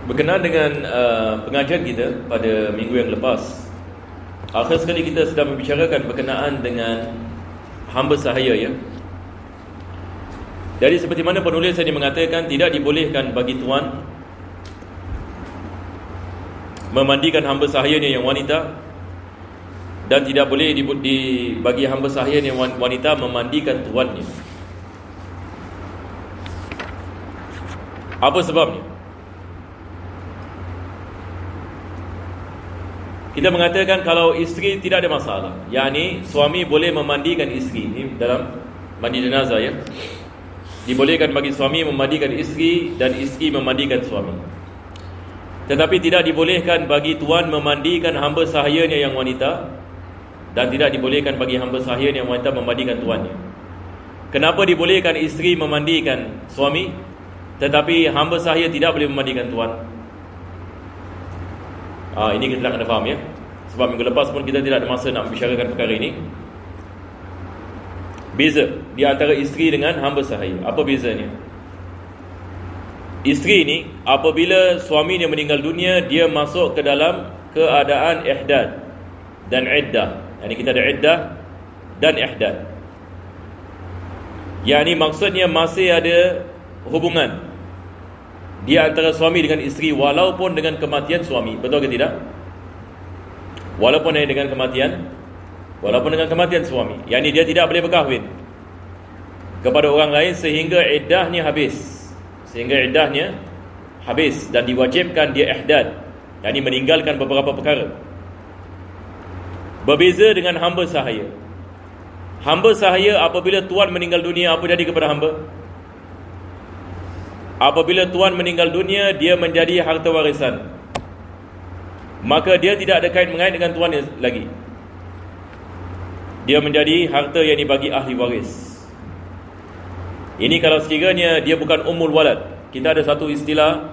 Berkenaan dengan pengajian kita pada minggu yang lepas, akhir sekali kita sedang membicarakan berkenaan dengan hamba sahaya, ya. Jadi seperti mana penulis tadi mengatakan, tidak dibolehkan bagi tuan memandikan hamba sahayanya yang wanita, dan tidak boleh bagi hamba sahaya yang wanita memandikan tuannya. Apa sebabnya? Kita mengatakan kalau isteri tidak ada masalah, yakni suami boleh memandikan isteri. Ini dalam mandi jenazah, ya. Dibolehkan bagi suami memandikan isteri dan isteri memandikan suami. Tetapi tidak dibolehkan bagi tuan memandikan hamba sahayanya yang wanita, dan tidak dibolehkan bagi hamba sahaya yang wanita memandikan tuannya. Kenapa dibolehkan isteri memandikan suami, tetapi hamba sahaya tidak boleh memandikan tuan? Ini kita nak kena faham, ya. Sebab minggu lepas pun kita tidak ada masa nak membicarakan perkara ini. Beza di antara isteri dengan hamba sahaya. Apa bezanya? Isteri ini apabila suaminya meninggal dunia, dia masuk ke dalam keadaan ihdad dan iddah. Yani kita ada iddah dan ihdad. Yani maksudnya masih ada hubungan di antara suami dengan isteri walaupun dengan kematian suami. Betul ke tidak? Walaupun dengan kematian suami. Yani dia tidak boleh berkahwin kepada orang lain sehingga iddahnya habis dan diwajibkan dia ihdad, yani meninggalkan beberapa perkara. Berbeza dengan hamba sahaya. Hamba sahaya apabila tuan meninggal dunia, apa jadi kepada hamba? Apabila tuan meninggal dunia, dia menjadi harta warisan, maka dia tidak ada kait-mengait dengan tuannya lagi. Dia menjadi harta yang dibagi ahli waris. Ini kalau sekiranya dia bukan ummul walad. Kita ada satu istilah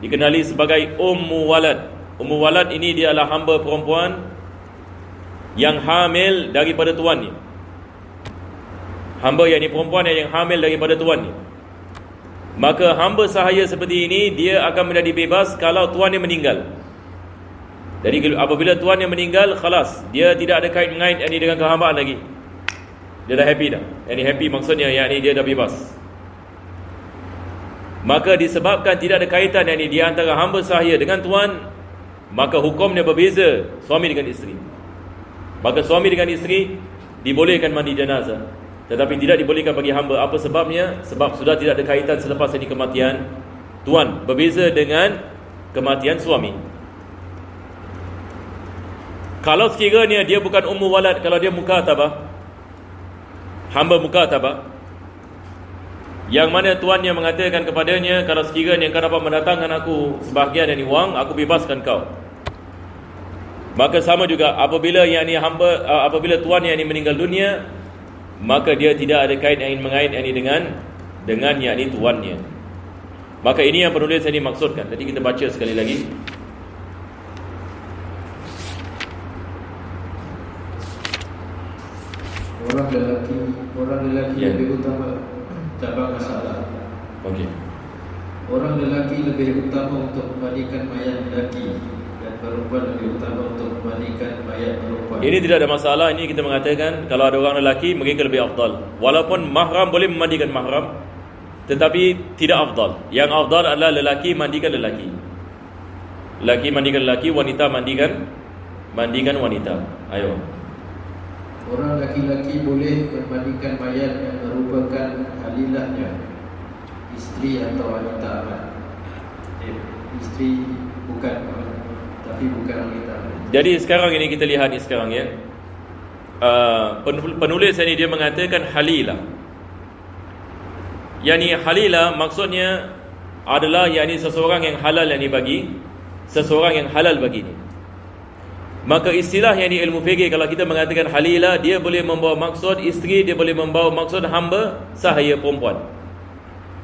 dikenali sebagai ummu walad. Ummu walad ini dia adalah hamba perempuan yang hamil daripada tuannya. Hamba yang perempuan yang hamil daripada tuannya. Maka hamba sahaya seperti ini, dia akan menjadi bebas kalau tuannya meninggal. Jadi apabila tuannya meninggal, khalas, dia tidak ada kait-mengait dengan kehambaan lagi. Dia dah happy dah. Happy maksudnya yakni dia dah bebas. Maka disebabkan tidak ada kaitan di antara hamba sahaya dengan tuan, maka hukumnya berbeza suami dengan isteri. Maka suami dengan isteri dibolehkan mandi jenazah, tetapi tidak dibolehkan bagi hamba. Apa sebabnya? Sebab sudah tidak ada kaitan selepas ini kematian tuan. Berbeza dengan kematian suami. Kalau sekiranya dia bukan ummu walad, kalau dia mukatabah, hamba mukatabah, yang mana tuannya mengatakan kepadanya, kalau sekiranya kau dapat mendatangkan aku sebahagian dari wang, aku bebaskan kau. Maka sama juga apabila apabila tuan yang meninggal dunia, maka dia tidak ada kait yang mengait dengan yakni tuannya. Maka ini yang penulis ini maksudkan. Jadi kita baca sekali lagi. Orang lelaki lebih utama cabang masalah. Okey. Orang lelaki lebih utama untuk memandikan mayat lelaki, dan perempuan lebih utama untuk memandikan mayat perempuan. Ini tidak ada masalah. Ini kita mengatakan kalau ada orang lelaki, mereka lebih afdal. Walaupun mahram boleh memandikan mahram, tetapi tidak afdal. Yang afdal adalah lelaki mandikan lelaki. Lelaki mandikan lelaki, wanita mandikan wanita. Ayo. Orang laki-laki boleh memandikan mayat yang merupakan halilahnya, isteri atau wanita amat. Isteri bukan wanita. Jadi sekarang ini kita lihat sekarang, ya. Penulis ini dia mengatakan halilah. Yani halilah maksudnya adalah yakni seseorang yang halal yang dibagi, seseorang yang halal baginya. Maka istilah yang ilmu fikih, kalau kita mengatakan halilah, dia boleh membawa maksud isteri, dia boleh membawa maksud hamba sahaya perempuan.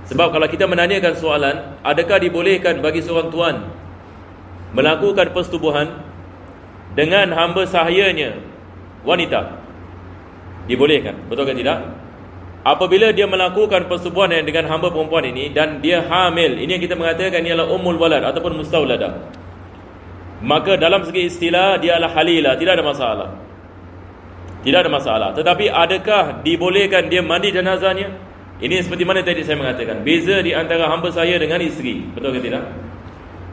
Sebab kalau kita menanyakan soalan, adakah dibolehkan bagi seorang tuan melakukan persetubuhan dengan hamba sahayanya wanita? Dibolehkan, betul kan tidak? apabila dia melakukan persetubuhan dengan hamba perempuan ini dan dia hamil, ini yang kita mengatakan ialah ummul walad ataupun mustawladah, maka dalam segi istilah dia adalah halilah, tidak ada masalah. Tidak ada masalah. Tetapi adakah dibolehkan dia mandi jenazahnya? Ini seperti mana tadi saya mengatakan, beza di antara hamba saya dengan isteri, betul ke tidak?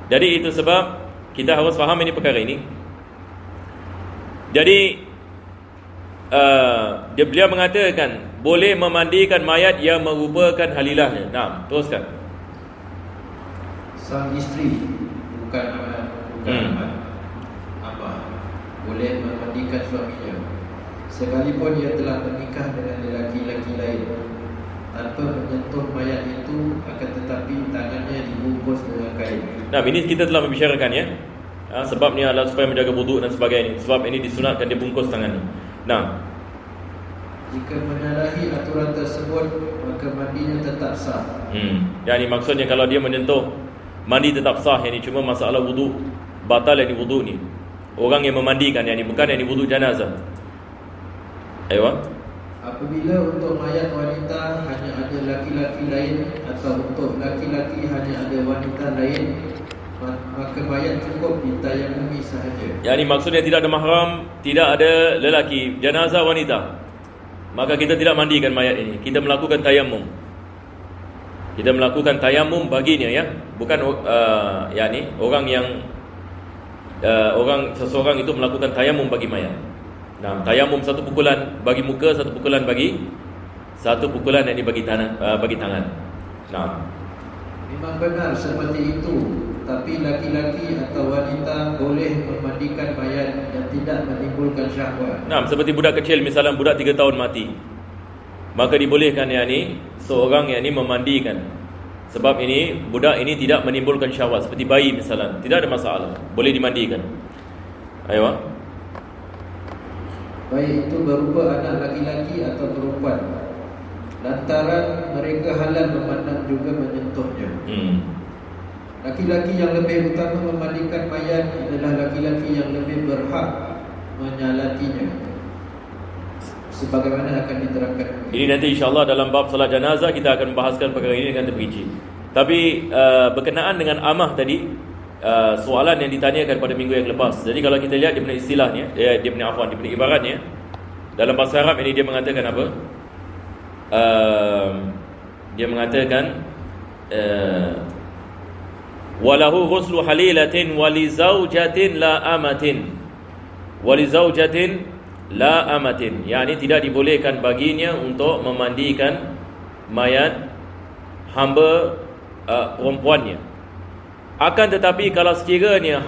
Jadi itu sebab kita harus faham ini perkara ini. Jadi beliau mengatakan boleh memandikan mayat yang merupakan halilahnya. Nah, teruskan. Sang isteri bukan abah boleh memandikan suaminya sekalipun ia telah menikah dengan lelaki-lelaki lain tanpa menyentuh mayat itu, akan tetapi tangannya dibungkus dengan kain. Nah, ini kita telah membicarakan ya. Sebabnya adalah supaya menjaga wuduk dan sebagainya. Sebab ini disunatkan dibungkus tangannya. Nah, jika menyalahi aturan tersebut, maka mandinya tetap sah. Yani maksudnya kalau dia menyentuh, mandi tetap sah. Yani cuma masalah wuduk, batal yang wuduk ni. Orang yang memandikan, yani bukan yang wuduk jenazah. Aywa. Apabila untuk mayat wanita hanya ada laki-laki lain atau untuk laki-laki hanya ada wanita lain, maka mayat cukup ditayamumi sahaja. Yani maksudnya tidak ada mahram, tidak ada lelaki, jenazah wanita, maka kita tidak mandikan mayat ini. Kita melakukan tayamum. Kita melakukan tayamum baginya ya. Bukan yani orang yang seseorang itu melakukan tayamum bagi mayat. Nah, tayamum satu pukulan bagi muka, satu pukulan yang dibagi tangan. Nah, memang benar seperti itu, tapi laki-laki atau wanita boleh memandikan mayat yang tidak menimbulkan syahwat. Nah, seperti budak kecil, misalnya budak 3 tahun mati, maka dibolehkan yani seorang yani memandikan. Sebab ini budak ini tidak menimbulkan syahwat, seperti bayi misalnya, tidak ada masalah, boleh dimandikan. Ayo. Baik itu berupa anak laki-laki atau perempuan, lantaran mereka halal memandang juga menyentuhnya. Laki-laki yang lebih utama memandikan mayat adalah laki-laki yang lebih berhak menyalatinya, sebagaimana akan diterangkan. Ini nanti insyaAllah dalam bab salat jenazah kita akan membahaskan perkara ini dengan terperinci. Tapi berkenaan dengan amah tadi, soalan yang ditanyakan pada minggu yang lepas. Jadi kalau kita lihat dia punya istilahnya, dia punya ibaratnya dalam bahasa Arab ini dia mengatakan apa? Dia mengatakan walahu ghuslu halilatin wali zaujatin la amatin. Wali zaujatin la amatin. Yani tidak dibolehkan baginya untuk memandikan mayat hamba perempuannya. Akan tetapi kalau sekiranya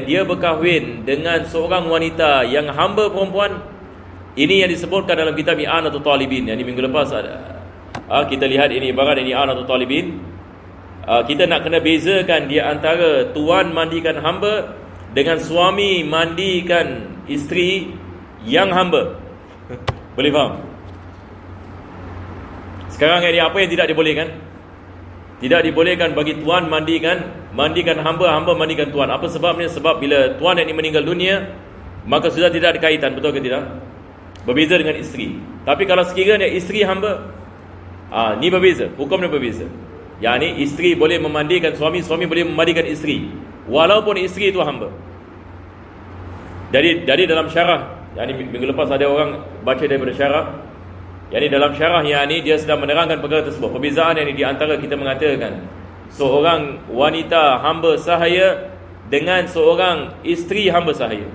dia berkahwin dengan seorang wanita yang hamba perempuan, ini yang disebutkan dalam kitab I'anatul Talibin. Yang minggu lepas kita lihat ini ibarat ini I'anatul Talibin. Kita nak kena bezakan di antara tuan mandikan hamba dengan suami mandikan isteri yang hamba. Boleh faham? Sekarang ini apa yang tidak dibolehkan? Tidak dibolehkan bagi tuan mandikan hamba, hamba mandikan tuan. Apa sebabnya? Sebab bila tuan yang ini meninggal dunia, maka sudah tidak ada kaitan, betul ke tidak? Berbeza dengan isteri. Tapi kalau sekiranya isteri hamba, ni berbeza, hukumnya berbeza. Yani isteri boleh memandikan suami, suami boleh memandikan isteri, walaupun isteri itu hamba. Dari dalam syarah, yani minggu lepas ada orang baca daripada syarah. Yani dalam syarah yang ini dia sedang menerangkan perkara tersebut. Perbezaan yang ini di antara kita mengatakan seorang wanita hamba sahaya dengan seorang isteri hamba sahaya.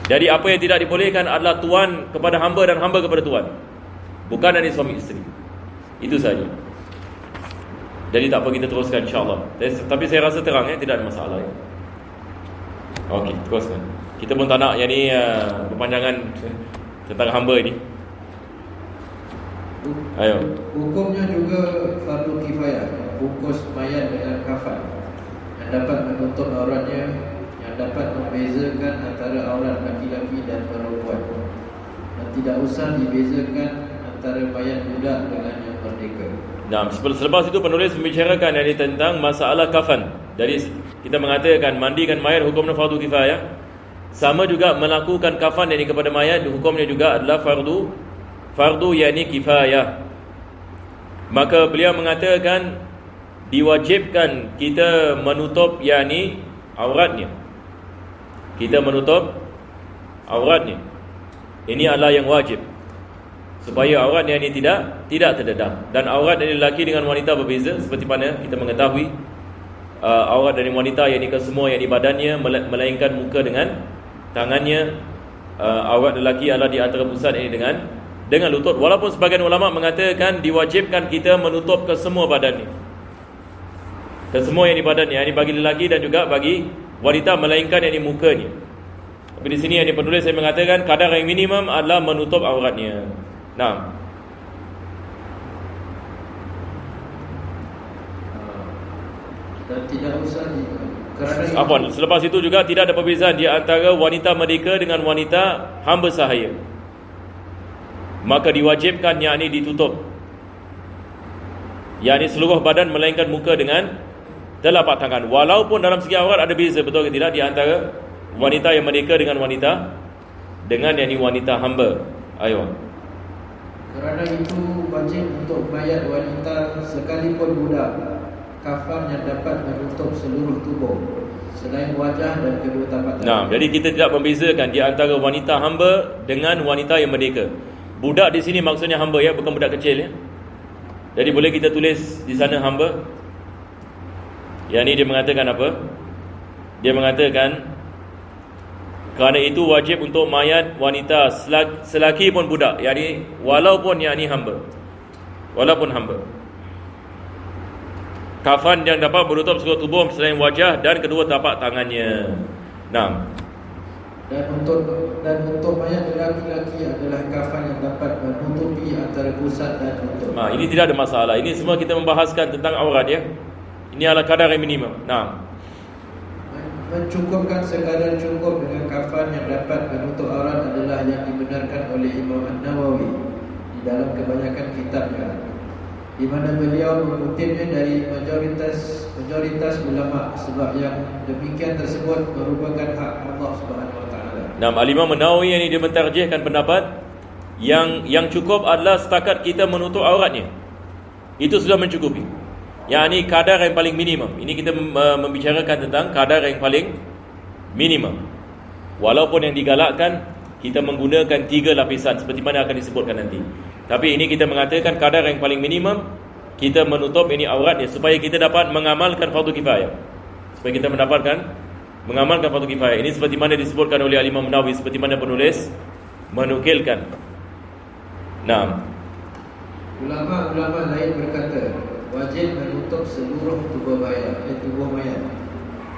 Jadi apa yang tidak dibolehkan adalah tuan kepada hamba dan hamba kepada tuan, bukan dari suami isteri. Itu saja. Jadi tak apa, kita teruskan insyaAllah. Tapi saya rasa terang ya, tidak ada masalah ya. Okey, teruskan. Kita pun tak nak yang ni berpanjangan tentang hamba ini. Ayo. Hukumnya juga fardu kifayah, bungkus mayat dengan kafan yang dapat menutup auratnya, yang dapat membezakan antara aurat laki-laki dan perempuan, dan tidak usah dibezakan antara mayat budak dengan yang merdeka. Nah, selepas itu penulis membicarakan yang tentang masalah kafan. Jadi kita mengatakan mandikan mayat hukumnya fardu kifayah. Sama juga melakukan kafan yang kepada mayat hukumnya juga adalah fardu fardu yakni kifayah. Maka beliau mengatakan diwajibkan kita menutup yakni auratnya. Kita menutup auratnya. Ini adalah yang wajib, supaya aurat yang ini tidak terdedah. Dan aurat dari lelaki dengan wanita berbeza, seperti mana kita mengetahui aurat dari wanita yang ini ke semua yang di badannya, melainkan muka dengan tangannya. Aurat lelaki adalah di antara pusat ini dengan lutut. Walaupun sebagian ulama mengatakan diwajibkan kita menutup ke semua badannya, ke semua yang di badannya, yang ini bagi lelaki dan juga bagi wanita, melainkan yang ini mukanya. Tapi di sini yang penulis saya mengatakan kadar yang minimum adalah menutup auratnya. Nah, dan tidak usah kerana afwan, selepas itu juga tidak ada perbezaan di antara wanita merdeka dengan wanita hamba sahaya. Maka diwajibkan yang ini ditutup, yang ini seluruh badan melainkan muka dengan telapak tangan. Walaupun dalam segi aurat ada beza, betul ke tidak, di antara wanita yang merdeka dengan wanita yang ini wanita hamba. Ayo. kerana itu wajib untuk mayat wanita sekalipun budak, kafan yang dapat menutup seluruh tubuh selain wajah dan kedua tapak tangan. Nah, jadi kita tidak membezakan di antara wanita hamba dengan wanita yang merdeka. Budak di sini maksudnya hamba, ya, bukan budak kecil, ya. Jadi boleh kita tulis di sana hamba. Yang ini dia mengatakan apa? Dia mengatakan kerana itu wajib untuk mayat wanita selaki pun budak, yakni walaupun yakni hamba, walaupun hamba, kafan yang dapat menutup seluruh tubuh selain wajah dan kedua tapak tangannya. Nah, Dan untuk mayat lelaki-lelaki adalah kafan yang dapat menutupi antara pusat dan lutut. ini tidak ada masalah. Ini semua kita membahaskan tentang aurat, ya. Ini adalah kadar yang minimum. Nah, Mencukupkan sekadar cukup dengan kafan yang dapat menutup aurat adalah yang dibenarkan oleh Imam An-Nawawi di dalam kebanyakan kitabnya, di mana beliau mengutipnya dari majoritas ulama, sebab yang demikian tersebut merupakan hak Allah Subhanahu Wa Taala. Nah, Al-Imam An-Nawawi yang ini dia mentarjihkan pendapat yang cukup adalah setakat kita menutup auratnya. Itu sudah mencukupi. Yang ini kadar yang paling minimum. Ini kita membicarakan tentang kadar yang paling minimum. Walaupun yang digalakkan kita menggunakan 3 lapisan seperti mana akan disebutkan nanti. Tapi ini kita mengatakan kadar yang paling minimum kita menutup ini auratnya, supaya kita dapat mengamalkan fardu kifayah. Supaya kita mengamalkan fardu kifayah. Ini seperti mana disebutkan oleh Al-Imam Nawawi, seperti mana penulis menukilkan. Nah, Ulama-ulama lain berkata wajib menutup seluruh tubuh mayat,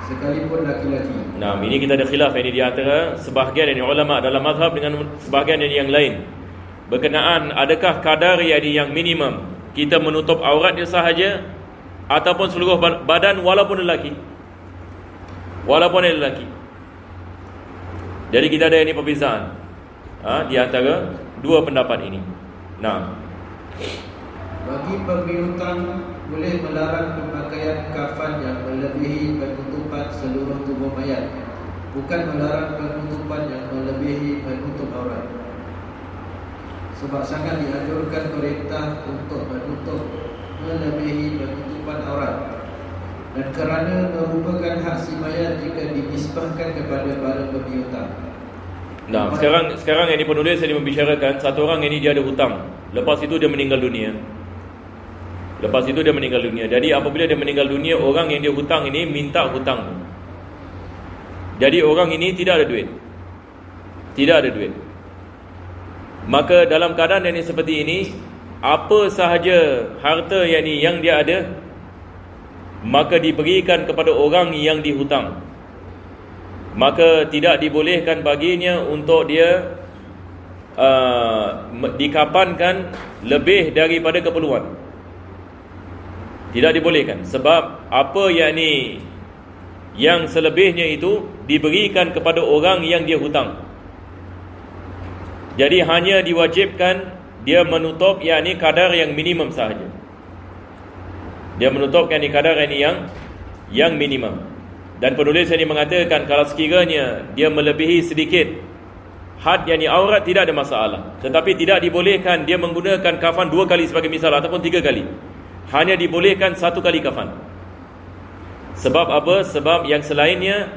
sekalipun laki-laki. Nah, ini kita ada khilaf ini di antara sebahagian ini ulama dalam mazhab dengan sebahagian yang lain. Berkenaan adakah kadar yang minimum kita menutup auratnya sahaja ataupun seluruh badan walaupun lelaki. Walaupun lelaki. Jadi kita ada ini perbezaan di antara dua pendapat ini. Nah, bagi pemiutang boleh melarang pemakaian kafan yang melebihi penutupan seluruh tubuh mayat, bukan melarang penutupan yang melebihi menutup aurat. Sebab sangat dianjurkan perintah untuk menutup melebihi penutupan aurat, dan kerana merupakan hak si mayat jika dinisbahkan kepada para pemiutang. nah, sekarang yang penulis yang membicarakan satu orang ini dia ada hutang. Lepas itu dia meninggal dunia. Jadi apabila dia meninggal dunia, orang yang dia hutang ini minta hutang. Jadi orang ini tidak ada duit. Maka dalam keadaan yang seperti ini, apa sahaja harta yang dia ada, maka diberikan kepada orang yang dihutang. Maka tidak dibolehkan baginya untuk dia dikapankan lebih daripada keperluan. Tidak dibolehkan. Sebab apa yang selebihnya itu diberikan kepada orang yang dia hutang. Jadi hanya diwajibkan dia menutup kadar yang minimum sahaja. Dia menutup kadar yang minimum. Dan penulis ini mengatakan kalau sekiranya dia melebihi sedikit had yakni aurat tidak ada masalah. Tetapi tidak dibolehkan dia menggunakan kafan 2 kali sebagai misal ataupun 3 kali. Hanya dibolehkan 1 kali kafan. Sebab apa? Sebab yang selainnya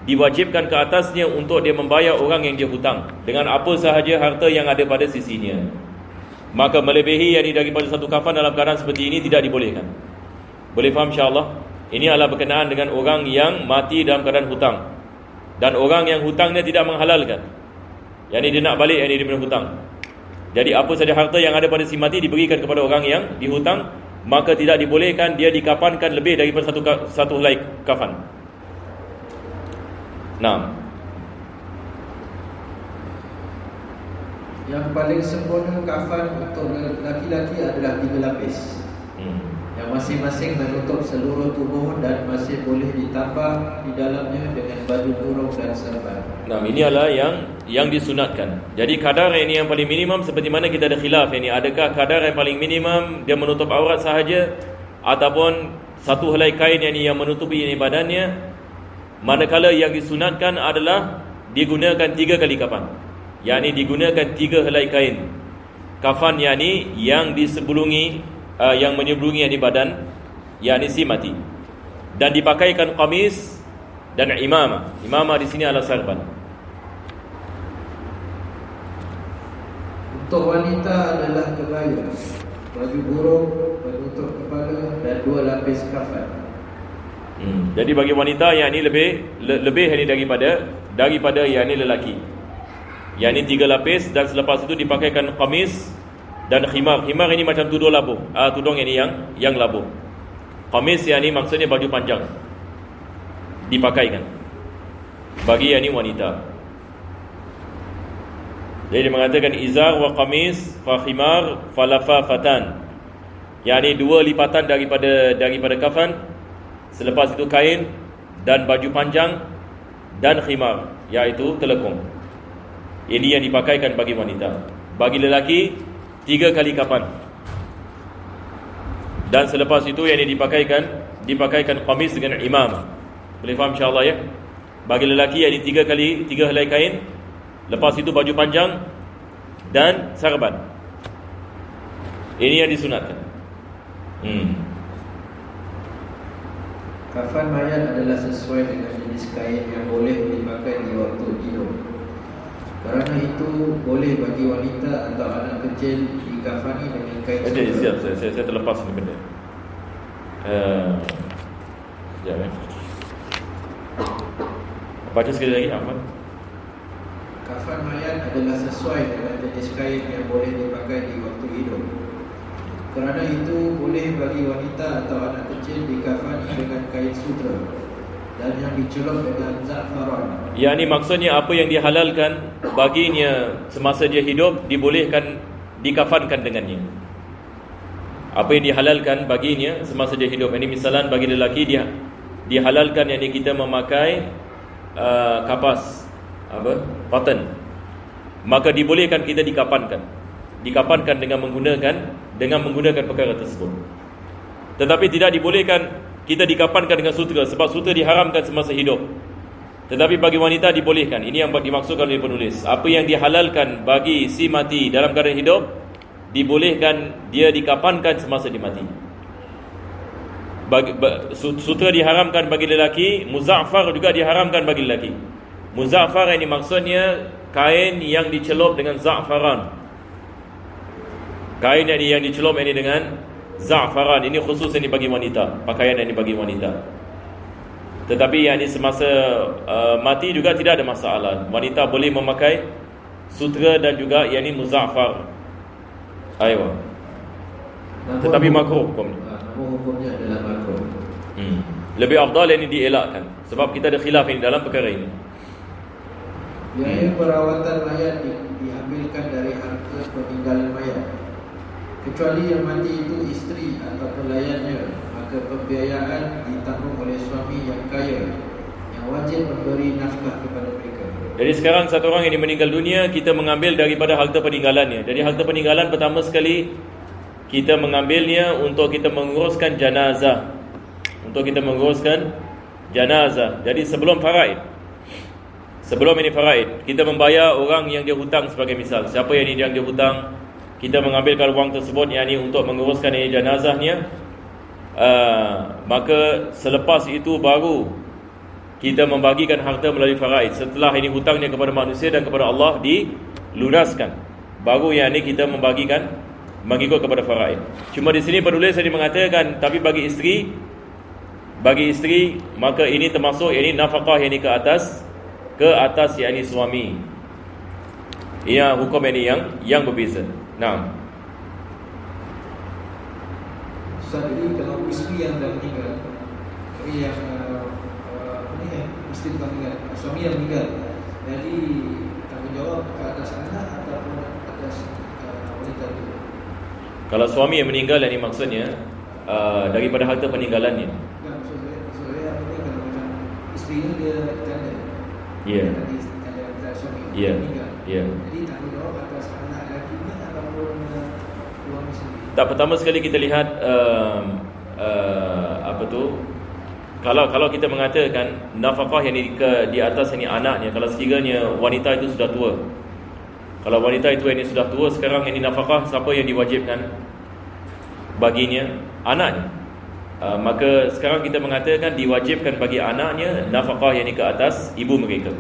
diwajibkan ke atasnya untuk dia membayar orang yang dia hutang dengan apa sahaja harta yang ada pada sisinya. Maka melebihi yakni daripada 1 kafan dalam keadaan seperti ini tidak dibolehkan. Boleh faham insya-Allah? Ini adalah berkenaan dengan orang yang mati dalam keadaan hutang. Dan orang yang hutangnya tidak menghalalkan. Yani dia nak balik, yani dia punya hutang. Jadi apa saja harta yang ada pada si mati diberikan kepada orang yang dihutang, maka tidak dibolehkan dia dikafankan lebih daripada satu helai kafan. Nah, yang paling sempurna kafan untuk laki-laki adalah 3 lapis. Yang masing-masing menutup seluruh tubuh dan masih boleh ditambah di dalamnya dengan baju kurung dan serban. Nah, ini adalah yang disunatkan. Jadi kadar ini yang paling minimum seperti mana kita ada khilaf ini. Adakah kadar yang paling minimum dia menutup aurat sahaja ataupun satu helai kain yang menutupi ini badannya? Manakala yang disunatkan adalah digunakan 3 kali kafan. Yakni digunakan 3 helai kain. Kafan yakni yang disebelungi yang menyebelungi yakni badan, yakni si mati, dan dipakaikan qamis dan imamah. Imamah di sini adalah sarban. Untuk wanita adalah kebaya, baju burung, penutup kepala dan 2 lapis kafan. Jadi bagi wanita yakni lebih yakni daripada yakni lelaki. Yakni 3 lapis dan selepas itu dipakaikan qamis dan khimar. Khimar ini macam tudung labuh. Tudung ini yang labuh. Qamis ini maksudnya baju panjang. Dipakaikan bagi yang ini wanita. Jadi dia mengatakan izar wa qamis fa khimar fa lafafatan. Yani 2 lipatan daripada kafan. Selepas itu kain dan baju panjang dan khimar, iaitu telekung. Ini yang dipakaikan bagi wanita. Bagi lelaki 3 kali kafan. Dan selepas itu yang dipakaikan qamis dengan imamah. Boleh faham insya-Allah ya? Bagi lelaki yang 3 helai kain, lepas itu baju panjang dan sarban. Ini yang disunatkan. Kafan mayat adalah sesuai dengan jenis kain yang boleh dipakai di waktu hidup. Kerana itu boleh bagi wanita atau anak kecil dikafani dengan kain sutra. Siap, saya terlepas ni benda. Sekejap baca sekali lagi apa? Kafan mayat adalah sesuai dengan jenis kain yang boleh dipakai di waktu hidup. Kerana itu boleh bagi wanita atau anak kecil dikafani dengan kain sutra dan yang dicelup dengan za'faran. Yang ini maksudnya apa yang dihalalkan baginya semasa dia hidup dibolehkan dikafankan dengannya. Apa yang dihalalkan baginya semasa dia hidup. Ini misalan bagi lelaki dia dihalalkan yang kita memakai kapas cotton. Maka dibolehkan kita dikafankan dengan menggunakan perkara tersebut. Tetapi tidak dibolehkan kita dikafankan dengan sutra, sebab sutra diharamkan semasa hidup. Tetapi bagi wanita dibolehkan. Ini yang dimaksudkan oleh penulis. Apa yang dihalalkan bagi si mati dalam keadaan hidup, dibolehkan dia dikafankan semasa dia mati. Sutra diharamkan bagi lelaki, muzaffar juga diharamkan bagi lelaki. Muzaffar ini maksudnya kain yang dicelup dengan za'faran. Kain yang dicelup ini dengan za'faran. Ini khusus ini bagi wanita. Pakaian ini bagi wanita. Tetapi yang ini semasa mati juga tidak ada masalah. Wanita boleh memakai sutra dan juga yang ini muzaffar. Aywa. Tetapi makruh hukumnya. Hukumnya adalah makruh. Lebih afdal ini dielakkan. Sebab kita ada khilaf ini dalam perkara ini. Biaya perawatan mayat diambilkan dari harta peninggalan mayat. Kecuali yang mati itu isteri atau pelayannya, maka pembiayaan ditanggung oleh suami yang kaya yang wajib memberi nafkah kepada mereka. Jadi sekarang satu orang yang meninggal dunia, kita mengambil daripada harta peninggalannya. Jadi harta peninggalan pertama sekali kita mengambilnya untuk kita menguruskan jenazah. Jadi sebelum faraid. Sebelum ini faraid, kita membayar orang yang dia hutang sebagai misal. Siapa yang dia hutang, kita mengambilkan wang tersebut untuk menguruskan jenazahnya. Maka selepas itu baru kita membagikan harta melalui faraid. Setelah ini hutangnya kepada manusia dan kepada Allah dilunaskan, baru kita membagikan mengikut kepada faraid. Cuma di sini penulis tadi mengatakan, tapi bagi isteri maka ini termasuk nafkah ke atas suami. Ia hukum yang berbeza. Nah, jadi kalau isteri yang dah meninggal, yang isteri bukan meninggal, suami yang meninggal, jadi tanggungjawab ke atas anak ataupun atas wanita itu. Kalau suami yang meninggal, yang maksudnya daripada harta peninggalannya. Bukan, maksud saya kalau macam isteri itu dia janda. Ya. Janda suami Ya. meninggal. Ya. Jadi tanggungjawab atas anak lakinya ataupun suami sendiri. Tak, pertama sekali kita lihat kalau kita mengatakan nafkah yang di atas anaknya, kalau sekiranya wanita itu sudah tua. Kalau wanita itu sudah tua, sekarang nafkah siapa yang diwajibkan baginya? Anaknya. Maka sekarang kita mengatakan diwajibkan bagi anaknya nafkah ke atas ibu mereka.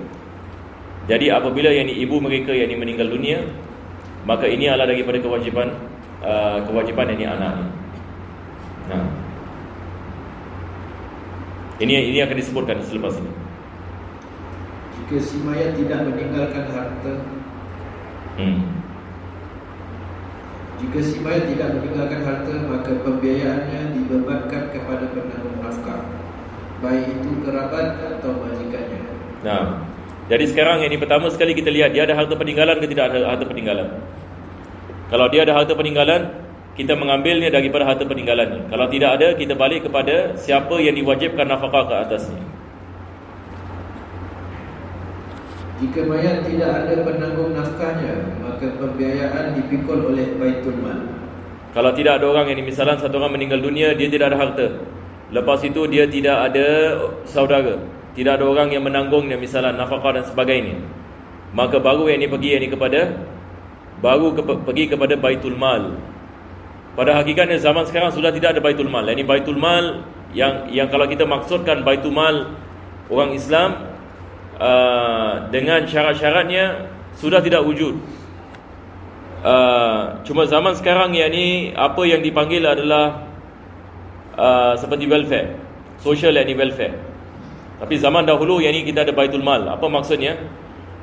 Jadi apabila ibu mereka meninggal dunia, maka ini adalah daripada kewajipan anaknya. Nah, ini akan disebutkan selepas ini. Jika si mayat tidak meninggalkan harta, jika si mayat tidak meninggalkan harta, maka pembiayaannya dibebankan kepada penanggung nafkah, baik itu kerabat atau majikannya. Nah, jadi sekarang pertama sekali kita lihat dia ada harta peninggalan ke tidak ada harta peninggalan. Kalau dia ada harta peninggalan, kita mengambilnya daripada harta peninggalannya. Kalau tidak ada, kita balik kepada siapa yang diwajibkan nafkah ke atasnya. Jika mayat tidak ada penanggung nafkahnya, maka pembiayaan dipikul oleh Baitul Mal. Kalau tidak ada orang misalnya satu orang meninggal dunia, dia tidak ada harta. Lepas itu dia tidak ada saudara, tidak ada orang yang menanggungnya misalnya nafkah dan sebagainya. Maka baru pergi kepada Baitul Mal. Pada hakikatnya zaman sekarang sudah tidak ada Baitul Mal. Baitul Mal yang kalau kita maksudkan Baitul Mal orang Islam dengan syarat-syaratnya sudah tidak wujud. Cuma zaman sekarang apa yang dipanggil adalah seperti welfare, social welfare. Tapi zaman dahulu kita ada Baitul Mal. Apa maksudnya?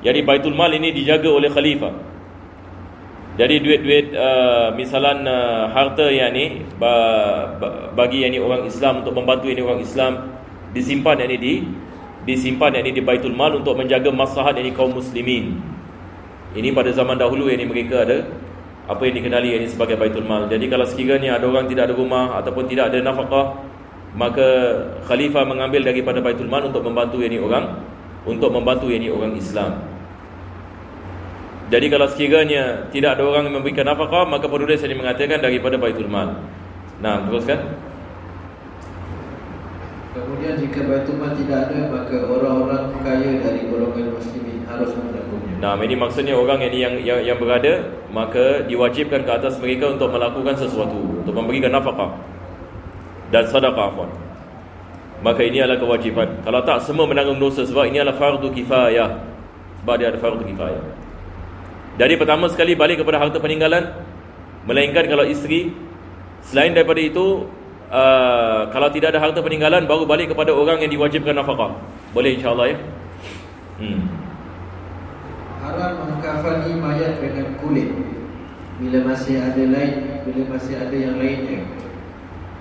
Baitul Mal ini dijaga oleh khalifah. Jadi duit-duit misalan harta bagi orang Islam untuk membantu orang Islam disimpan di Baitul Mal untuk menjaga maslahat kaum muslimin. Ini pada zaman dahulu mereka ada apa yang dikenali sebagai Baitul Mal. Jadi kalau sekiranya ada orang tidak ada rumah ataupun tidak ada nafkah, maka khalifah mengambil daripada Baitul Mal untuk membantu orang Islam. Jadi kalau sekiranya tidak ada orang yang memberikan nafkah, maka penulis ini mengatakan daripada Baitul Mal. Nah, teruskan. Kemudian jika Baitul Mal tidak ada, maka orang-orang kaya dari golongan muslimin harus menanggungnya. Nah, ini maksudnya orang yang berada, maka diwajibkan ke atas mereka untuk melakukan sesuatu, untuk memberikan nafkah dan sedekah. Maka ini adalah kewajiban. Kalau tak, semua menanggung dosa, sebab ini adalah fardu kifayah. Sebab dia ada fardu kifayah. Jadi pertama sekali balik kepada harta peninggalan, melainkan kalau isteri. Selain daripada itu, kalau tidak ada harta peninggalan, baru balik kepada orang yang diwajibkan nafkah. Boleh insya-Allah ya. Haram mengkafani mayat dengan kulit bila masih ada yang lainnya.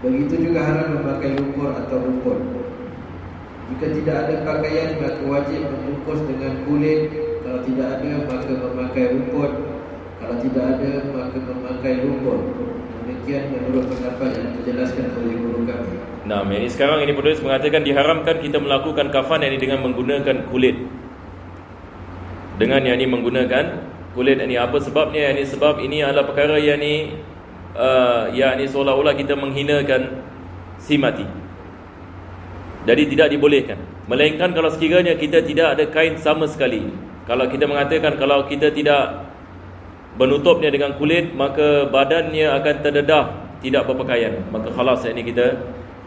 Begitu juga haram memakai lumpur atau rumput. Jika tidak ada pakaian, maka wajib membungkus dengan kulit. Kalau tidak ada, maka memakai rumput. Kalau tidak ada, maka memakai lumpur. Demikian menurut pendapat yang dijelaskan oleh guru kami. Nah, ini sekarang penulis mengatakan diharamkan kita melakukan kafan dengan menggunakan kulit. Dengan menggunakan kulit apa sebabnya? Sebab ini adalah perkara yang seolah-olah kita menghinakan si mati. Jadi tidak dibolehkan. Melainkan kalau sekiranya kita tidak ada kain sama sekali. Kalau kita mengatakan kalau kita tidak menutupnya dengan kulit, maka badannya akan terdedah, tidak berpakaian, maka khalas ini kita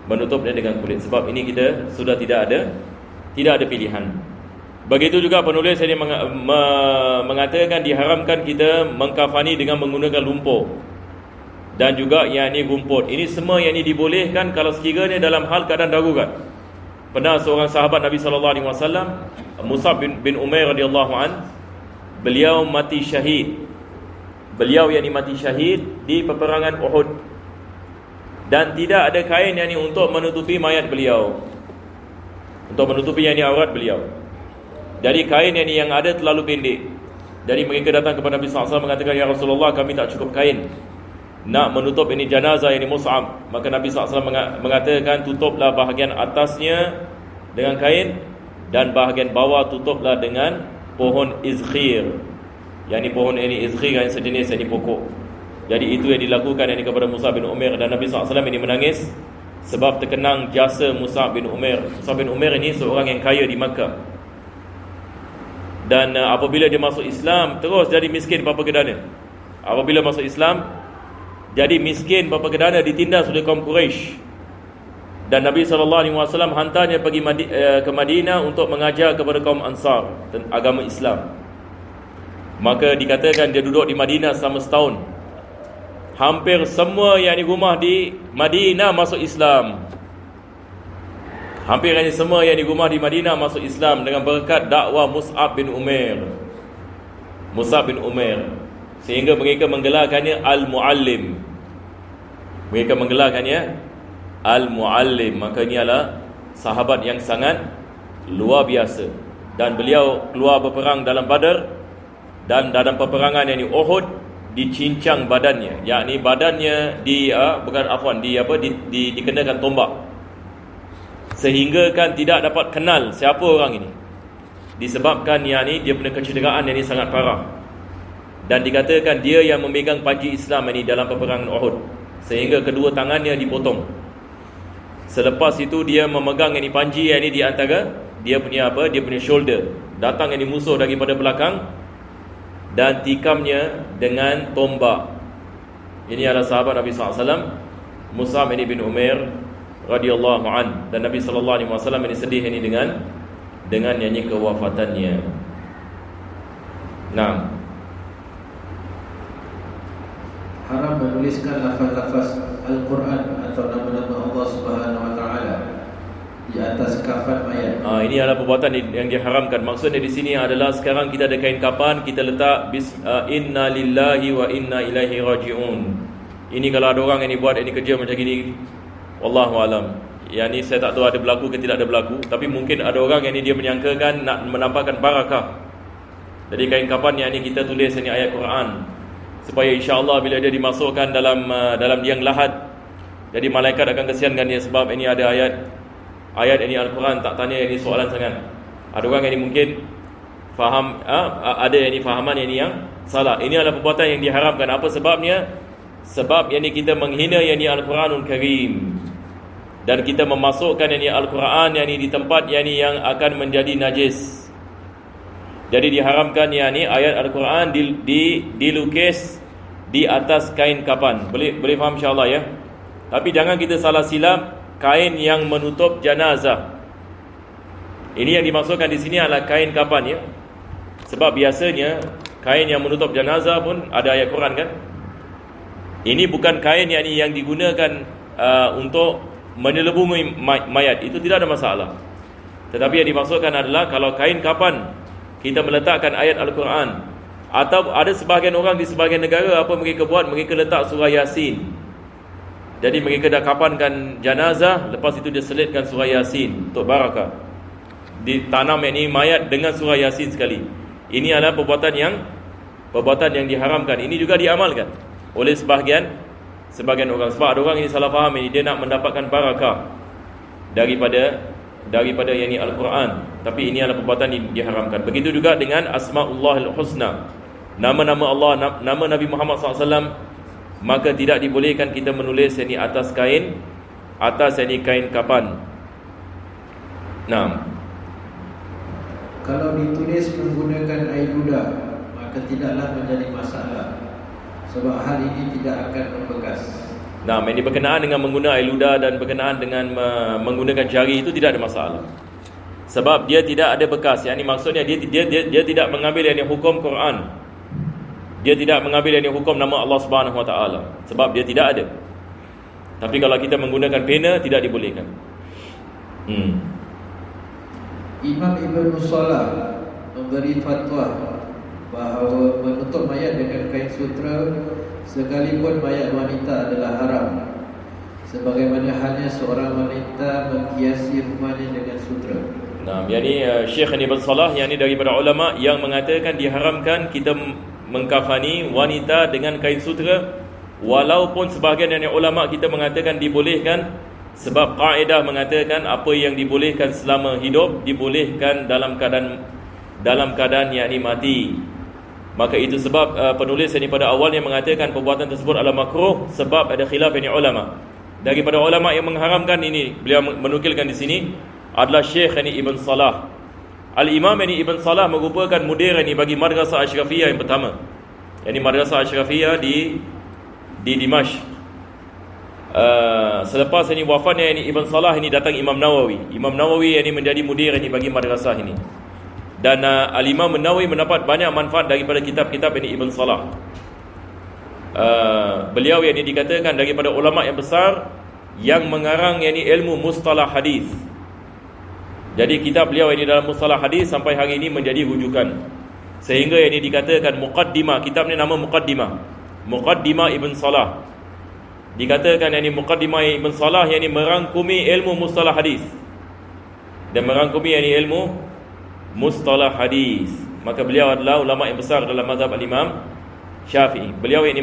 menutupnya dengan kulit. Sebab ini kita sudah tidak ada pilihan. Begitu juga penulis ini mengatakan diharamkan kita mengkafani dengan menggunakan lumpur dan juga yang ini rumput. Ini semua yang ini dibolehkan kalau sekiranya dalam hal keadaan darurat. Pernah seorang sahabat Nabi SAW, Mus'ab bin Umair radhiyallahu an, beliau mati syahid. Beliau yang mati syahid di peperangan Uhud. Dan tidak ada kain yang ini untuk menutupi mayat beliau, untuk menutupi yang ini aurat beliau. Jadi kain yang ada terlalu pendek. Jadi mereka datang kepada Nabi SAW mengatakan, "Ya Rasulullah, kami tak cukup kain nak menutup ini jenazah ini Mus'ab." Maka Nabi SAW mengatakan, tutuplah bahagian atasnya dengan kain dan bahagian bawah tutuplah dengan pohon izkhir. Yang ini pohon ini izkhir yang sejenis ini pokok. Jadi itu yang dilakukan ini kepada Mus'ab bin Umair, dan Nabi SAW ini menangis sebab terkenang jasa Mus'ab bin Umair. Mus'ab bin Umair ini seorang yang kaya di Makkah. Dan apabila dia masuk Islam, terus jadi miskin bapa kedana. Apabila masuk Islam, jadi miskin bapa kedana, ditindas oleh kaum Quraisy. Dan Nabi SAW hantarnya pergi ke Madinah untuk mengajar kepada kaum Ansar dan agama Islam. Maka dikatakan dia duduk di Madinah selama setahun. Hampir semua yang di rumah di Madinah masuk Islam. Hampir semua yang di rumah di Madinah masuk Islam dengan berkat dakwah Mus'ab bin Umair. Mus'ab bin Umair. Sehingga mereka menggelarkannya Al-Muallim. Mereka menggelarkannya Al-Muallim. Maka ini adalah sahabat yang sangat luar biasa. Dan beliau keluar berperang dalam Badar. Dan dalam peperangan yang di Uhud, dicincang badannya. Yakni badannya dikenakan tombak. Sehingga kan tidak dapat kenal siapa orang ini. Disebabkan yakni dia punya kecederaan yang ini sangat parah. Dan dikatakan dia yang memegang panji Islam ini dalam peperangan Uhud. Sehingga kedua tangannya dipotong. Selepas itu dia memegang ini panji yang ini di antara dia punya shoulder. Datang ini musuh daripada belakang dan tikamnya dengan tombak. Ini adalah sahabat Nabi SAW, Mus'ab bin Umair radhiyallahu an. Dan Nabi SAW ini sedih ini dengan nyanyi kewafatannya. Nah, haram menuliskan lafaz-lafaz Al-Quran atau nama-nama Allah Subhanahu Wa Taala di atas kafan mayat. Ini adalah perbuatan yang diharamkan. Maksudnya di sini adalah sekarang kita ada kain kafan, kita letak inna lillahi wa inna ilaihi raji'un. Ini kalau ada orang yang buat ini kerja macam gini, wallahu alam. Yang ni saya tak tahu ada berlaku ke tidak ada berlaku, tapi mungkin ada orang yang ni dia menyangkakan nak menampakkan barakah. Jadi kain kafan yang ni kita tulis ini ayat Quran, supaya insya-Allah bila dia dimasukkan dalam liang lahat, jadi malaikat akan kesiankan dia sebab ini ada ayat ini Al-Quran. Tak tanya ini soalan sangat. Ada orang yang ini mungkin faham, ada yang ini fahaman yang ini yang salah. Ini adalah perbuatan yang diharamkan. Apa sebabnya? Sebab yang ini kita menghina yang ini Al-Quranul Karim, dan kita memasukkan yang ini Al-Quran yang ini di tempat yang ini yang akan menjadi najis. Jadi diharamkan yang ini ayat Al-Quran dilukis di atas kain kafan. Boleh faham insya-Allah ya. Tapi jangan kita salah silap kain yang menutup jenazah. Ini yang dimaksudkan di sini adalah kain kafan ya. Sebab biasanya kain yang menutup jenazah pun ada ayat Quran kan. Ini bukan kain yang digunakan untuk menyelubungi mayat. Itu tidak ada masalah. Tetapi yang dimaksudkan adalah kalau kain kafan kita meletakkan ayat Al-Quran, atau ada sebahagian orang di sebahagian negara apa mereka buat, mereka letak surah Yasin. Jadi mereka dah kapankan jenazah, lepas itu dia selitkan surah Yasin untuk barakah. Ditanam ini mayat dengan surah Yasin sekali. Ini adalah perbuatan yang diharamkan. Ini juga diamalkan oleh sebahagian orang. Sebab ada orang ini salah faham ini, dia nak mendapatkan barakah daripada yang ini Al-Quran. Tapi ini adalah perbuatan yang diharamkan. Begitu juga dengan Asma'ullahil Husna, nama-nama Allah, nama Nabi Muhammad SAW. Maka tidak dibolehkan kita menulis ini atas kain kafan. Nah, Kalau ditulis menggunakan air ludah, maka tidaklah menjadi masalah, sebab hal ini tidak akan membekas. nah, ini berkenaan dengan menggunakan air ludah dan berkenaan dengan menggunakan jari itu tidak ada masalah. Sebab dia tidak ada bekas. Yang ini maksudnya dia tidak mengambil yang hukum Quran. Dia tidak mengambil yang hukum nama Allah Subhanahu Wa Taala. Sebab dia tidak ada. Tapi kalau kita menggunakan pena, tidak dibolehkan. Imam Ibn Salah memberi fatwa bahawa menutup mayat dengan kain sutera sekalipun mayat wanita adalah haram, sebagaimana halnya seorang wanita menghiasi rumahnya dengan sutera. Nah, yang ni Syekh Ibn Salah, yang ni daripada ulama yang mengatakan diharamkan kita mengkafani wanita dengan kain sutera, walaupun sebahagian dari ulama kita mengatakan dibolehkan, sebab kaedah mengatakan apa yang dibolehkan selama hidup dibolehkan dalam keadaan yakni mati. Maka itu sebab penulis ini pada awalnya mengatakan perbuatan tersebut adalah makruh, sebab ada khilaf ini ulama. Daripada ulama yang mengharamkan ini, beliau menukilkan di sini adalah Syekh ini Ibn Salah. Al-Imam ini Ibn Salah merupakan mudir ini bagi Madrasah Ashrafiyah yang pertama. Yani Madrasah Ashrafiyah di Dimashq. Selepas ini wafatnya ini Ibn Salah ini datang Imam Nawawi. Imam Nawawi ini menjadi mudir ini bagi madrasah ini. Dan Al-Imam Nawawi mendapat banyak manfaat daripada kitab-kitab ini Ibn Salah. Beliau yang dikatakan daripada ulama yang besar yang mengarang yakni ilmu mustalah hadis. Jadi kitab beliau ini dalam mustalah hadis sampai hari ini menjadi rujukan. Sehingga yang dikatakan muqaddimah, kitab ni nama Muqaddimah. Muqaddimah Ibn Salah. Dikatakan yang ini Muqaddimah Ibn Salah yang ini merangkumi ilmu mustalah hadis dan merangkumi yang ini ilmu mustalah hadis. Maka beliau adalah ulama yang besar dalam mazhab al-Imam Syafi'i. Beliau yang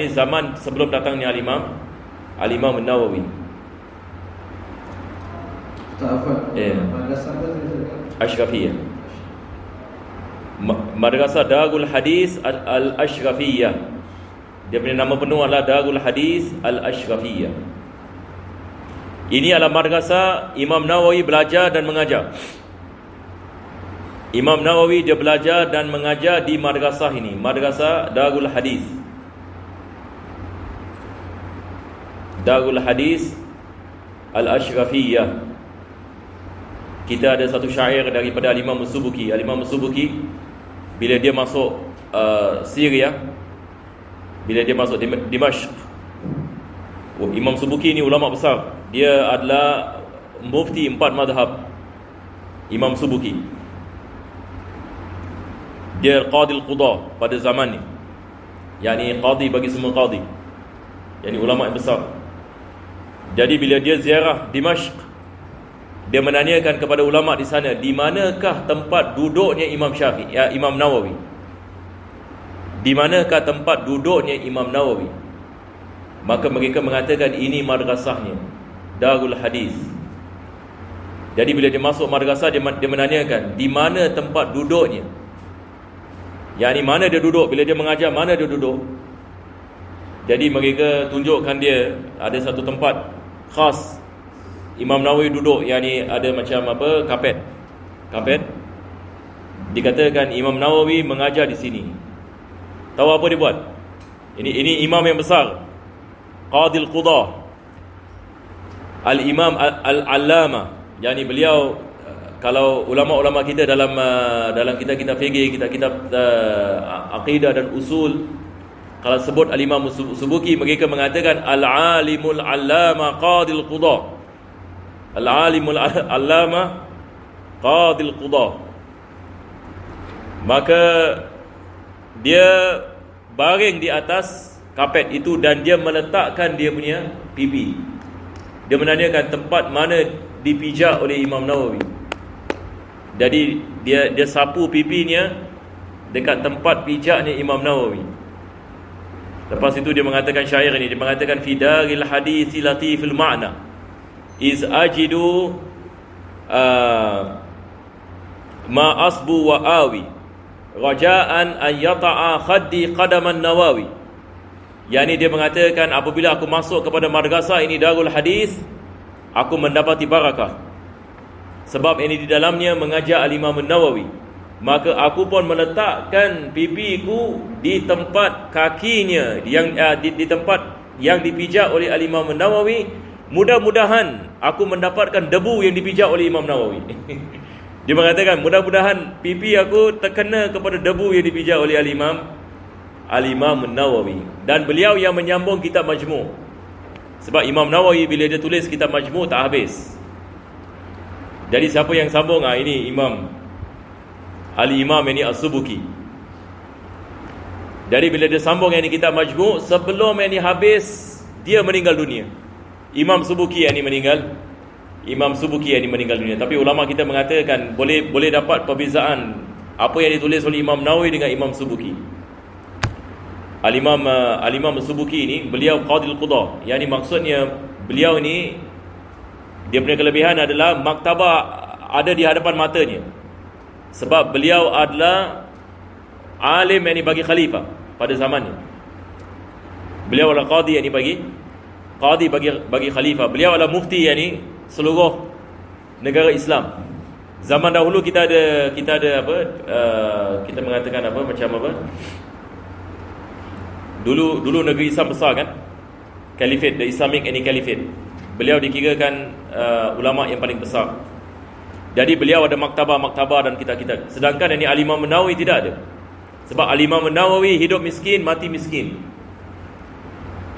ini zaman sebelum datangnya al-Imam Nawawi. Madrasah apa tu? Ashrafiyah. Madrasah Darul Hadis Al-Ashrafiyah. Dia punya nama penuh adalah Darul Hadis Al-Ashrafiyah. Ini adalah madrasah Imam Nawawi belajar dan mengajar. Imam Nawawi dia belajar dan mengajar di madrasah ini, Madrasah Darul Hadis. Darul Hadis Al-Ashrafiyah. Kita ada satu syair daripada Al-Imam Subuki. Al-Imam Subuki bila dia masuk Syria, bila dia masuk Dimashq, Imam Subuki ni ulama besar. Dia adalah mufti 4 mazhab. Imam Subuki, dia qadil qudha pada zaman ni, yakni qadi bagi semua qadi, yakni ulama yang besar. Jadi bila dia ziarah Dimashq, dia menanyakan kepada ulama di sana, di manakah tempat duduknya Imam Syafi'i, Imam Nawawi? Di manakah tempat duduknya Imam Nawawi? Maka mereka mengatakan ini madrasahnya, Darul Hadis. Jadi bila dia masuk madrasah, dia menanyakan di mana tempat duduknya. Yani mana dia duduk, bila dia mengajar mana dia duduk. Jadi mereka tunjukkan dia ada satu tempat khas Imam Nawawi duduk, yakni ada macam apa, kapet. Dikatakan Imam Nawawi mengajar di sini. Tahu apa dia buat? Ini imam yang besar, Qadil Qudha, Al-Imam Al-Allama. Yani beliau, kalau ulama-ulama kita dalam kitab-kitab fikih, kitab-kitab aqidah dan usul, kalau sebut Al-Imam Subuki, mereka mengatakan Al-Alimul Allama Qadil Qudha. Al-Alimul Allama Qadil Qudha. Maka dia baring di atas kapet itu dan dia meletakkan dia punya pipi. Dia menanyakan tempat mana dipijak oleh Imam Nawawi. Jadi dia sapu pipinya dekat tempat pijaknya Imam Nawawi. Lepas itu dia mengatakan syair ini, dia mengatakan fi daril hadits latifil ma'na iz ajidu ma asbu wa awi raja'an an yata'a khaddi qadaman Nawawi. Yani dia mengatakan apabila aku masuk kepada madrasah ini Darul Hadis, aku mendapati barakah. Sebab ini di dalamnya mengajar Al-Imam An-Nawawi. Maka aku pun meletakkan pipiku di tempat kakinya yang di tempat yang dipijak oleh Al-Imam An-Nawawi. Mudah-mudahan aku mendapatkan debu yang dipijak oleh Imam Nawawi. Dia mengatakan mudah-mudahan pipi aku terkena kepada debu yang dipijak oleh Al-Imam An-Nawawi. Dan beliau yang menyambung kitab Majmu'. Sebab Imam Nawawi bila dia tulis kitab Majmu' tak habis. Jadi siapa yang sambung? Ini Imam Al-Imam ini As-Subuki. Jadi bila dia sambung yang ini kitab Majmu', sebelum yang ini habis, dia meninggal dunia. Imam Subuki yang ini meninggal. Imam Subuki yang ini meninggal dunia. Tapi ulama kita mengatakan boleh dapat perbezaan apa yang ditulis oleh Imam Nawawi dengan Imam Subuki. Al-Imam Subuki ini beliau Qadil Qudah. Yang ini maksudnya beliau ini dia punya kelebihan adalah maktabah ada di hadapan matanya. Sebab beliau adalah alim yang ini bagi khalifah pada zamannya. Beliau adalah qadi yang ini bagi khalifah. Beliau adalah mufti yang ini seluruh negara Islam. Zaman dahulu kita ada apa? Kita mengatakan apa? Macam apa? Dulu negeri Islam besar kan? Caliphate, the Islamic Caliphate. Beliau dikirakan ulama yang paling besar. Jadi beliau ada maktabah dan kitab-kitab. Sedangkan ini Al-Imam An-Nawawi tidak ada. Sebab Al-Imam An-Nawawi hidup miskin, mati miskin.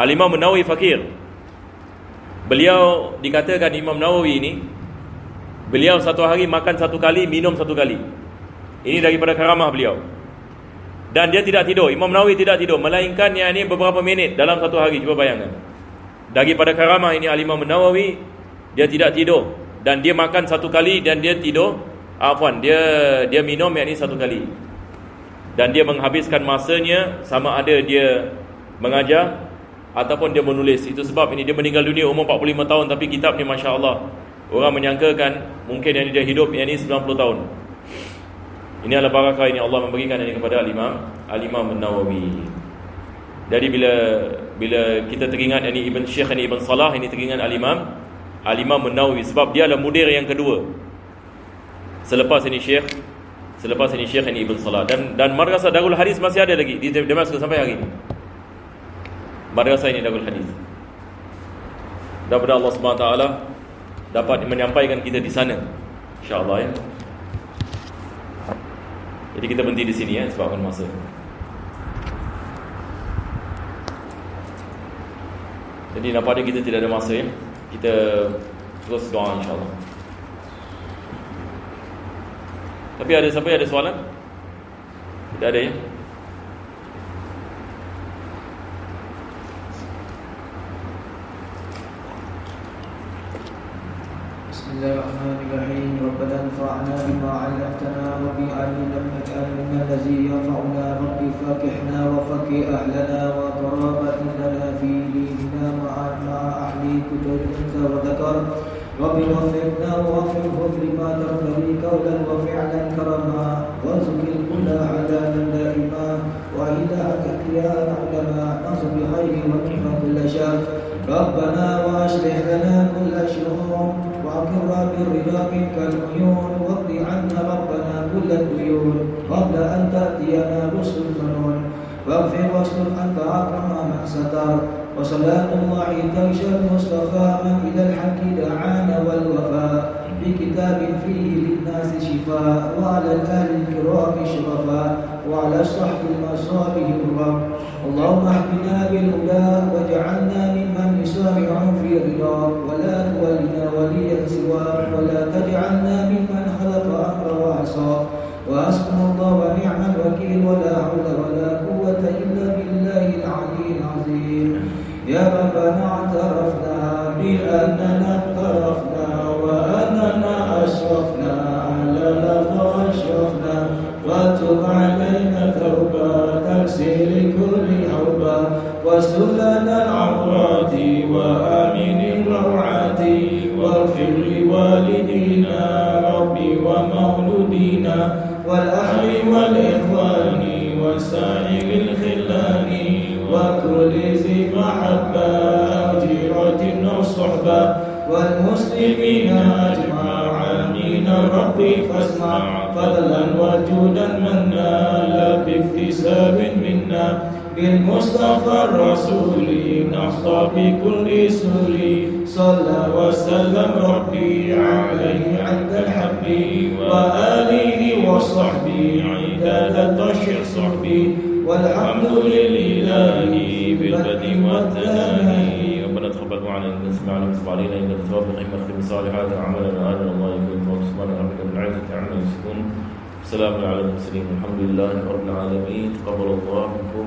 Al-Imam An-Nawawi fakir. Beliau dikatakan Imam Nawawi ini, beliau satu hari makan satu kali, minum satu kali. Ini daripada karamah beliau. Dan dia tidak tidur. Imam Nawawi tidak tidur, melainkan yang ini beberapa minit dalam satu hari. Cuba bayangkan. Daripada karamah ini Al-Imam Nawawi, dia tidak tidur. Dan dia makan satu kali dan dia tidur. Dia minum yang ini satu kali. Dan dia menghabiskan masanya sama ada dia mengajar ataupun dia menulis. Itu sebab ini dia meninggal dunia umur 45 tahun. Tapi kitab ni Masya Allah, orang menyangkakan mungkin yang dia hidup yang ini 90 tahun. Ini adalah barakah ini Allah memberikan ini kepada Al-Imam An-Nawawi. Jadi bila kita teringat ini Ibn Syekh ini Ibn Salah, ini teringat Al-Imam An-Nawawi. Sebab dia adalah mudir yang kedua Selepas ini Syekh ini Ibn Salah. Dan Madrasah Darul Hadis masih ada lagi di Damaskus sampai hari ini. Madrasah ini Darul Hadis. Mudah-mudahan Allah SWT dapat menyampaikan kita di sana, insya-Allah ya. Jadi kita berhenti di sini ya sebab masa. Jadi nampaknya kita tidak ada masa ya. Kita terus doa insya-Allah. Tapi siapa yang ada soalan? Tidak ada ya. Bismillahirrahmanirrahim. Rabbana anfa'na bima 'allamtana wa bi 'ilmika innaka allazi yanfa'una rabbi faqihna wa faqih ahlana wa qarabatina lana fi dinina ma'a ahli kutubika wa dzakar. Rabbi wafiqna wa wafiqhum lima tardi qawlan wa fi'lan karama wa zikil kulla halalan daima wa ilahaka ya ulama nasbi khairi wa kulla syar. Rabbana wa aslih lana kulla syu'un وأقر بالرضا منك العيون واقض عنا ربنا كل الديون قبل أن تأتينا رسل المنون واغفر واستر أنت أكرم من ستر وصلاة الله تغشى المصطفى من إلى الحق دعانا والوفاء بكتاب فيه للناس شفاء وعلى الآل الكرام شرفاء وعلى الصحب المصابه الرب. اللهم اهدنا بالهدى واجعلنا ممن يسارع في رضاك ولا تولنا وليا سواك ولا تجعلنا ممن خلف امر وعصاك وحسبنا الله ونعم الوكيل ولا حول ولا قوه الا بالله العلي العظيم. يا ربنا اعترفنا باننا اقترفنا واننا اشرفنا على لظى اشرفنا وتب علينا توبه تغسل كل حوبه واستر لنا العورات وامن الروعات واغفر لوالدينا ربي ومولودينا والاهل والاخوان وسائر الخلان وكل ذي محبه جيره او صحبه والمسلمين أجمعين ربي فاسمع فضلا وجودا منا لا باكتساب منا بالمصطفى الرسول نحظى بكل سهول صلى وسلم ربي عليه عند الحب وآله وصحبه عداد طشر صحبي والحمد لله بالبدء والتناهي. ربنا تقبل معنا إنك سمعنا وتب علينا إنك توفق إما اختم صالحات أعمالنا آمين الله يكون فوق سبحانه ربك بالعزة عما يصفون. السلام على المرسلين والحمد لله رب العالمين. تقبل الله منكم.